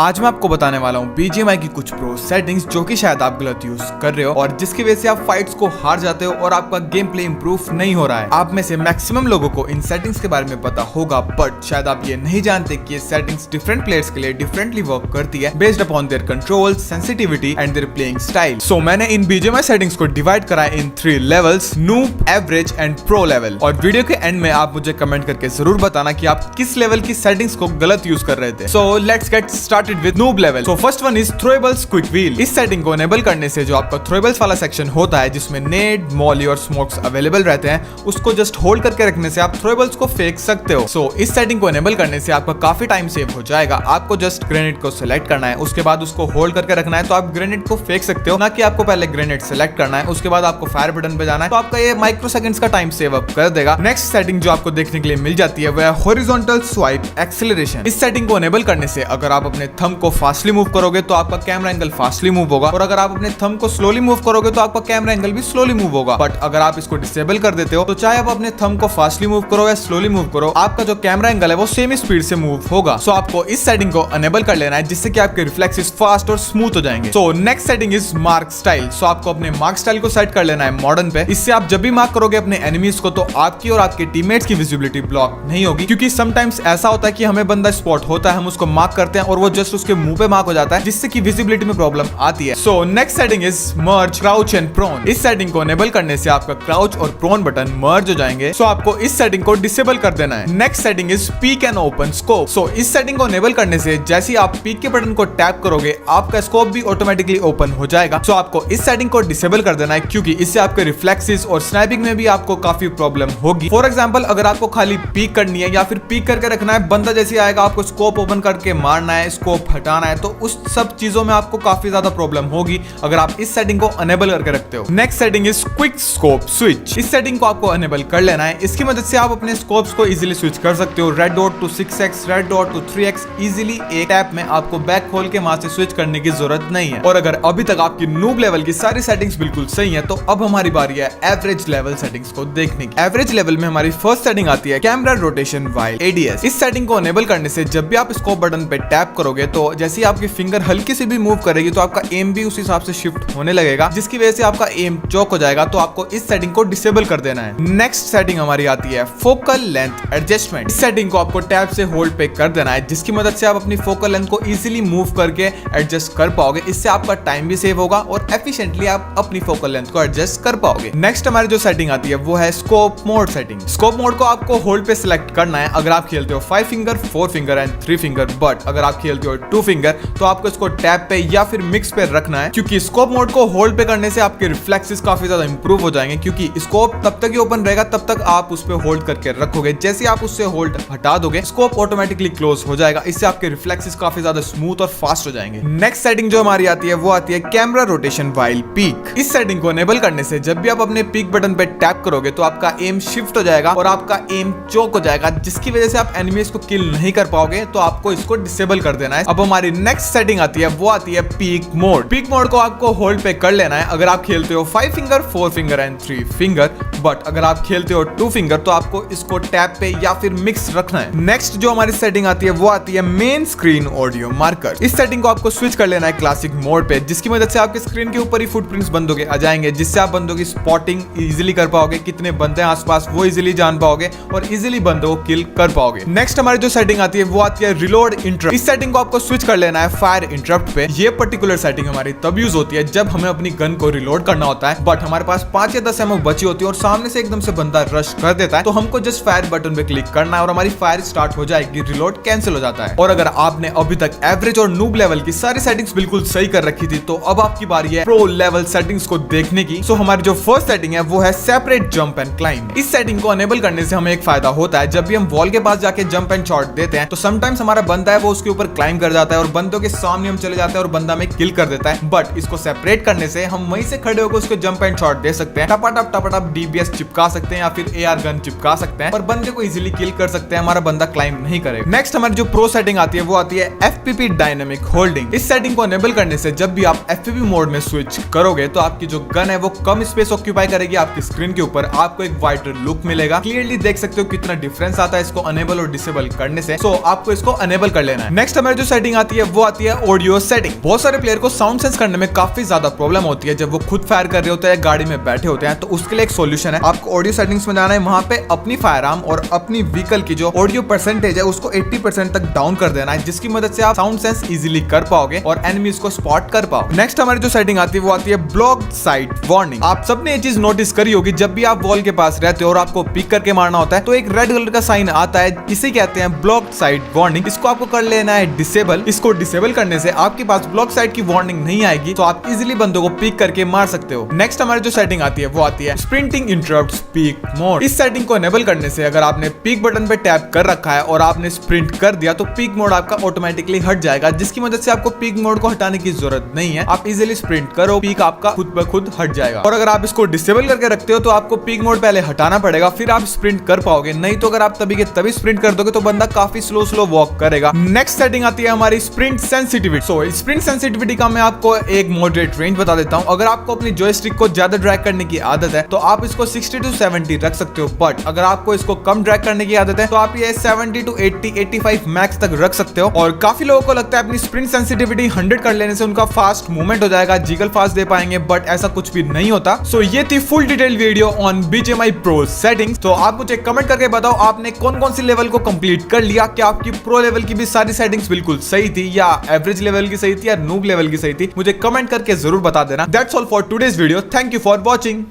आज मैं आपको बताने वाला हूँ BGMI की कुछ प्रो सेटिंग्स जो कि शायद आप गलत यूज कर रहे हो और जिसकी वजह से आप फाइट्स को हार जाते हो और आपका गेम प्ले इंप्रूव नहीं हो रहा है। आप में से मैक्सिमम लोगों को इन सेटिंग्स के बारे में पता होगा, बट शायद आप ये नहीं जानते कि ये सेटिंग्स डिफरेंट प्लेयर्स के लिए डिफरेंटली वर्क करती है based upon their control, sensitivity and their playing style. So मैंने इन BGMI सेटिंग्स को डिवाइड करा है in 3 levels: noob, average and pro level. और वीडियो के एंड में आप मुझे कमेंट करके जरूर बताना कि आप किस लेवल की सेटिंग्स को गलत यूज कर रहे थे। So let's get started with noob level. तो first one is throwables quick wheel. इस सेटिंग को एनेबल करने से जो आपका थ्रोएबल्स वाला सेक्शन होता है जिसमें नेड, मॉली और स्मोक्स अवेलेबल रहते हैं, उसको जस्ट होल्ड करके रखने से आप थ्रोएबल्स को फेंक सकते हो। सो इस सेटिंग को एनेबल करने से आपका काफी टाइम सेव हो जाएगा। आपको जस्ट ग्रेनेड को सिलेक्ट करना है, उसके बाद उसको होल्ड करके रखना है तो आप ग्रेनेड को फेंक सकते हो, ना कि आपको पहले ग्रेनेड सिलेक्ट करना है उसके बाद आपको फायर बटन पे जाना है। तो आपका ये माइक्रो सेकंड्स का टाइम सेव अप कर देगा। नेक्स्ट सेटिंग जो आपको देखने के लिए मिल जाती है वो है हॉरिजॉन्टल स्वाइप एक्सेलरेशन। इस सेटिंग को एनेबल करने से अगर आप अपने थंब को फास्टली मूव करोगे तो आपका कैमरा एंगल फास्टली मूव होगा, और अगर आप अपने थंब को स्लोली मूव करोगे तो आपका कैमरा एंगल भी स्लोली मूव होगा। बट अगर आप इसको डिसेबल कर देते हो तो चाहे आप अपने थंब को फास्टली मूव करो या स्लोली मूव करो, आपका जो कैमरा एंगल है वो सेम स्पीड से मूव होगा। सो आपको इस सेटिंग को अनेबल कर लेना है जिससे कि आपके रिफ्लेक्सेस फास्ट और स्मूथ हो जाएंगे। So next setting is mark style. So आपको अपने मार्क स्टाइल को सेट कर लेना है मॉडर्न पे। इससे आप जब भी मार्क करोगे अपने एनिमीज को तो आपकी और आपके टीममेट्स की विजिबिलिटी ब्लॉक नहीं होगी, क्योंकि समटाइम्स ऐसा होता है कि हमें बंदा स्पॉट होता है, हम उसको मार्क करते हैं और वो जस्ट उसके मुंह पे मार्क हो जाता है जिससे कि विजिबिलिटी में प्रॉब्लम आती है। So next setting is merge, crouch and prone. इस सेटिंग को एनेबल करने से आपका क्राउच और प्रोन बटन मर्ज हो जाएंगे। सो आपको इस सेटिंग को डिसेबल कर देना है। Next setting is peek and open scope. So इस सेटिंग को एनेबल करने से जैसे ही आप पीक के बटन को टैप करोगे आपका स्कोप भी ऑटोमेटिकली ओपन हो जाएगा। सो आपको इस सेटिंग को डिसेबल कर देना है क्योंकि इससे आपके रिफ्लेक्सेस और स्नाइपिंग में भी आपको काफी प्रॉब्लम होगी। फॉर एग्जांपल अगर आपको खाली पीक करनी है या फिर पीक करके रखना है, बंदा जैसे आएगा आपको स्कोप ओपन करके मारना है, स्कोप हटाना है, तो उस सब चीजों में आपको काफी ज्यादा प्रॉब्लम होगी अगर आप इस सेटिंग को अनेबल करके रखते हो। Next setting is quick scope switch. इस सेटिंग को आपको अनेबल कर लेना है। इसकी मदद से आप अपने स्कोप्स को इजीली स्विच कर सकते हो। Red dot to 6x, red dot to 3x, easily एक टैप में आपको बैक खोल के वहां से स्विच करने की जरूरत नहीं है। और अगर अभी तक आपकी नूब लेवल की सारी सेटिंग्स बिल्कुल सही है तो अब हमारी बारी है एवरेज लेवल सेटिंग्स को देखने की। एवरेज लेवल में हमारी फर्स्ट सेटिंग आती है कैमरा रोटेशन व्हाइल ADS। इस सेटिंग को अनेबल करने से जब भी आप स्कोप बटन पे टैप करोगे तो जैसे ही आपकी फिंगर हल्की से भी मूव करेगी तो आपका एम भी उस हिसाब से शिफ्ट होने लगेगा, जिसकी वजह से आपका एम चौक हो जाएगा। तो आपको इस सेटिंग को डिसेबल कर देना है। नेक्स्ट सेटिंग हमारी आती है फोकल लेंथ एडजस्टमेंट। इस सेटिंग को आपको टैब से होल्ड पे कर देना है जिसकी मदद से आप अपनी फोकल लेंथ को इजीली मूव करके एडजस्ट कर पाओगे। इससे आपका टाइम भी सेव होगा और एफिशिएंटली आप अपनी फोकल लेंथ को एडजस्ट कर पाओगे। नेक्स्ट हमारी जो सेटिंग आती है वो है scope mode setting. Scope mode को आपको होल्ड पे सिलेक्ट करना है अगर आप खेलते हो 5 finger, 4 finger and 3 finger. But अगर आप खेलते हो 2 फिंगर तो आपको इसको टैब पे या फिर मिक्स पे रखना है, क्योंकि स्कोप मोड को होल्ड पे करने से आपके रिफ्लेक्सेस काफी ज्यादा इंप्रूव हो जाएंगे। क्योंकि स्कोप तब तक ही ओपन रहेगा तब तक आप उस पे होल्ड करके रखोगे। जैसे आप उससे होल्ड हटा दोगे स्कोप ऑटोमेटिकली क्लोज हो जाएगा। इससे आपके रिफ्लेक्सेस काफी ज्यादा स्मूथ और फास्ट हो जाएंगे। नेक्स्ट सेटिंग जो हमारी आती है वो आती है कैमरा रोटेशन व्हाइल पीक। इस सेटिंग को एनेबल करने से जब भी आप अपने पीक बटन पे टैप करोगे तो आपका एम शिफ्ट हो जाएगा और आपका एम चोक हो जाएगा, जिसकी वजह से आप एनिमीज को किल नहीं कर पाओगे। तो आपको इसको डिसेबल कर देना है। अब हमारी नेक्स्ट सेटिंग आती है वो आती है पीक मोड। पीक मोड को आपको होल्ड पे कर लेना है अगर आप खेलते हो 5 finger, 4 finger and 3 finger. But अगर आप खेलते हो 2 फिंगर तो आपको इसको टैप पे या फिर मिक्स रखना है। नेक्स्ट जो हमारी सेटिंग आती है वो आती है मेन स्क्रीन ऑडियो मार्कर। इस सेटिंग को आपको स्विच कर लेना है क्लासिक मोड पे, जिसकी मदद से आपके स्क्रीन के ऊपर ही फुटप्रिंट्स बंदों के आ जाएंगे, जिससे आप बंदों की स्पॉटिंग इजीली कर पाओगे, कितने बंदे हैं आसपास वो इजीली जान पाओगे और इजीली बंदों को किल कर पाओगे। नेक्स्ट हमारी जो सेटिंग आती है वो आती है रिलोड इंटरप्ट। इस सेटिंग को आपको स्विच कर लेना है फायर इंटरप्ट पे। ये पर्टिकुलर सेटिंग हमारी तब यूज होती है जब हमें अपनी गन को रिलोड करना होता है बट हमारे पास 5 या 10 एमओ बची होती है और सामने से एकदम से बंदा रश कर देता है, तो हमको जस्ट फायर बटन पे क्लिक करना है और हमारी फायर स्टार्ट हो जाएगी, रिलोड कैंसिल हो जाता है। और अगर आपने अभी तक एवरेज और नूब लेवल की सारी सेटिंग्स बिल्कुल सही कर रखी थी तो अब आपकी बारी है प्रो लेवल सेटिंग्स को देखने की। सो हमारी जो फर्स्ट सेटिंग है वो है सेपरेट जंप एंड क्लाइंब। इस सेटिंग को अनेबल करने से हमें एक फायदा होता है, जब भी हम वॉल के पास जाके जंप एंड शॉट देते हैं तो समटाइम्स हमारा बंदा है वो उसके ऊपर क्लाइंब कर जाता है और बंदों के सामने हम चले जाते हैं और बंदा में किल कर देता है। बट इसको सेपरेट करने से हम वहीं से खड़े होकर उसको जंप एंड शॉट दे सकते हैं, टपाटप DBS चिपका सकते हैं या फिर AR गन चिपका सकते हैं और बंदे को इजीली किल कर सकते हैं, हमारा बंदा क्लाइंब नहीं करेगा। नेक्स्ट हमारी जो प्रो सेटिंग आती है वो आती है FPP डायनेमिक होल्डिंग। इस सेटिंग को एनेबल करने से जब भी आप FPP मोड में स्विच करोगे तो आपकी जो गन है वो कम स्पेस ऑक्यूपाई करेगी आपकी स्क्रीन के ऊपर, आपको एक वाइडर लुक मिलेगा। क्लियरली देख सकते हो कितना डिफरेंस आता है इसको अनेबल और डिसेबल करने से। सो आपको इसको अनेबल कर लेना है। नेक्स्ट हमारी जो सेटिंग आती है वो आती है ऑडियो सेटिंग। बहुत सारे प्लेयर को साउंड सेंस करने में काफी ज्यादा प्रॉब्लम होती है जब वो खुद फायर कर रहे होते हैं, गाड़ी में बैठे होते हैं। तो उसके लिए एक सोल्यूशन है, आपको ऑडियो सेटिंग्स में जाना है, वहां पे अपनी फायर आर्म और अपनी व्हीकल की जो ऑडियो परसेंटेज है उसको 80% तक डाउन कर देना है, जिसकी मदद से आप साउंड सेंस इजीली कर पाओगे और एनिमीज को स्पॉट कर पाओ। नेक्स्ट हमारी जो सेटिंग आती है वो आती है ब्लॉक साइट वार्निंग। आप सबने ये चीज नोटिस करी होगी, जब भी आप वॉल के पास रहते हो और आपको पिक करके मारना होता है तो एक रेड कलर का साइन आता है, इसे कहते हैं ब्लॉक साइट वार्निंग। इसको आपको कर लेना है डिसेबल। इसको डिसेबल करने से आपके पास ब्लॉक साइट की वार्निंग नहीं आएगी, तो आप इजीली बंदों को पिक करके मार सकते हो। नेक्स्ट हमारी जो सेटिंग आती है वो आती है स्प्रिंटिंग इंटरप्ट्स पीक मोड। इस सेटिंग को एनेबल करने से अगर आपने पीक बटन पे टैप कर रखा है और आपने स्प्रिंट कर दिया तो पीक मोड आपका ऑटोमेटिकली हट जाएगा, जिसकी मदद से आपको पीक मोड को हटाने की जरूरत नहीं है। आप इजीली स्प्रिंट करो, पीक आपका खुद ब खुद हट जाएगा। और अगर आप इसको डिसेबल करके रखते हो तो आपको पीक मोड पहले हटाना पड़ेगा, फिर आप स्प्रिंट कर पाओगे। नहीं तो अगर आप तभी के तभी स्प्रिंट कर दोगे तो बंदा काफी स्लो वॉक करेगा। नेक्स्ट सेटिंग आती है हमारी स्प्रिंट सेंसिटिविटी। स्प्रिंट सेंसिटिविटी का मैं आपको एक मॉडरेट रेंज बता देता हूं। अगर आपको अपनी जॉयस्टिक को ज्यादा ड्रैग करने की आदत है तो आप इसको 60 to 70 रख सकते हो, बट अगर आपको इसको कम ड्रैग करने की आदत है तो आप ये 70 to 80, 85 मैक्स तक रख सकते हो। और काफी लोगों को लगता है अपनी स्प्रिंट सेंसिटिविटी 100 कर लेने से उनका फास्ट मूवमेंट हो जाएगा, जिगल फास्ट दे पाएंगे, बट ऐसा कुछ भी नहीं होता। सो ये थी full detail video on BGMI Pro settings. तो आप मुझे कमेंट करके बताओ आपने कौन कौन सी लेवल को कंप्लीट कर लिया, क्या आपकी प्रो लेवल की भी सारी सेटिंग्स बिल्कुल सही थी या एवरेज लेवल की सही थी या नूब लेवल की सही थी, मुझे कमेंट करके जरूर बता देना। That's all for today's video, thank you for watching.